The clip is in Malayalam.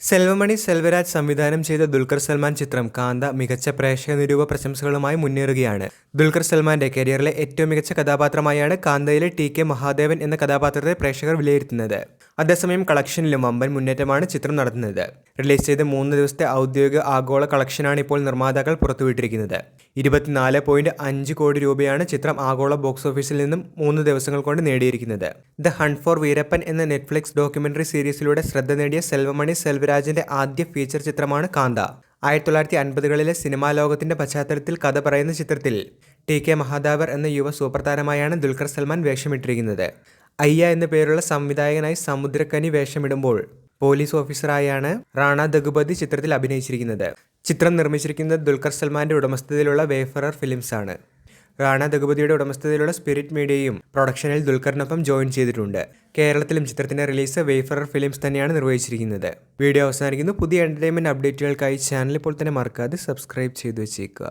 സെൽവമണി സെൽവരാജ് സംവിധാനം ചെയ്ത ദുൽഖർ സൽമാൻ ചിത്രം കാന്ത മികച്ച പ്രേക്ഷക നിരൂപ പ്രശംസകളുമായി മുന്നേറുകയാണ്. ദുൽഖർ സൽമാന്റെ കരിയറിലെ ഏറ്റവും മികച്ച കഥാപാത്രമായാണ് കാന്തയിലെ ടി.കെ. മഹാദേവൻ എന്ന കഥാപാത്രത്തെ പ്രേക്ഷകർ വിലയിരുത്തുന്നത്. അതേസമയം കളക്ഷനിലും വമ്പൻ മുന്നേറ്റമാണ് ചിത്രം നടത്തുന്നത്. റിലീസ് ചെയ്ത് 3 ദിവസത്തെ ഔദ്യോഗിക ആഗോള കളക്ഷനാണ് ഇപ്പോൾ നിർമ്മാതാക്കൾ പുറത്തുവിട്ടിരിക്കുന്നത്. 24.5 കോടി രൂപയാണ് ചിത്രം ആഗോള ബോക്സ് ഓഫീസിൽ നിന്നും 3 ദിവസങ്ങൾ കൊണ്ട് നേടിയിരിക്കുന്നത്. ദ ഹണ്ട് ഫോർ വീരപ്പൻ എന്ന നെറ്റ്ഫ്ലിക്സ് ഡോക്യുമെന്ററി സീരീസിലൂടെ ശ്രദ്ധ നേടിയ സെൽവമണി സെൽവരാജിന്റെ ആദ്യ ഫീച്ചർ ചിത്രമാണ് കാന്ത. 1950കളിലെ സിനിമാ ലോകത്തിന്റെ പശ്ചാത്തലത്തിൽ കഥ പറയുന്ന ചിത്രത്തിൽ ടി.കെ. മഹാദേവൻ എന്ന യുവ സൂപ്പർ താരമായാണ് ദുൽഖർ സൽമാൻ വേഷമിട്ടിരിക്കുന്നത്. അയ്യ എന്ന പേരുള്ള സംവിധായകനായി സമുദ്രക്കനി വേഷമിടുമ്പോൾ പോലീസ് ഓഫീസറായാണ് റാണ ദഗുപതി ചിത്രത്തിൽ അഭിനയിച്ചിരിക്കുന്നത്. ചിത്രം നിർമ്മിച്ചിരിക്കുന്നത് ദുൽഖർ സൽമാന്റെ ഉടമസ്ഥതയിലുള്ള വേഫറർ ഫിലിംസ് ആണ്. റാണ ദഗുപതിയുടെ ഉടമസ്ഥതയിലുള്ള സ്പിരിറ്റ് മീഡിയയും പ്രൊഡക്ഷനിൽ ദുൽഖറിനൊപ്പം ജോയിൻ ചെയ്തിട്ടുണ്ട്. കേരളത്തിലും ചിത്രത്തിന്റെ റിലീസ് വേഫറർ ഫിലിംസ് തന്നെയാണ് നിർവഹിച്ചിരിക്കുന്നത്. വീഡിയോ അവസാനിക്കുന്നു. പുതിയ എന്റർടൈൻമെന്റ് അപ്ഡേറ്റുകൾക്കായി ചാനൽ ഇപ്പോൾ തന്നെ മറക്കാതെ സബ്സ്ക്രൈബ് ചെയ്തു വെച്ചേക്കുക.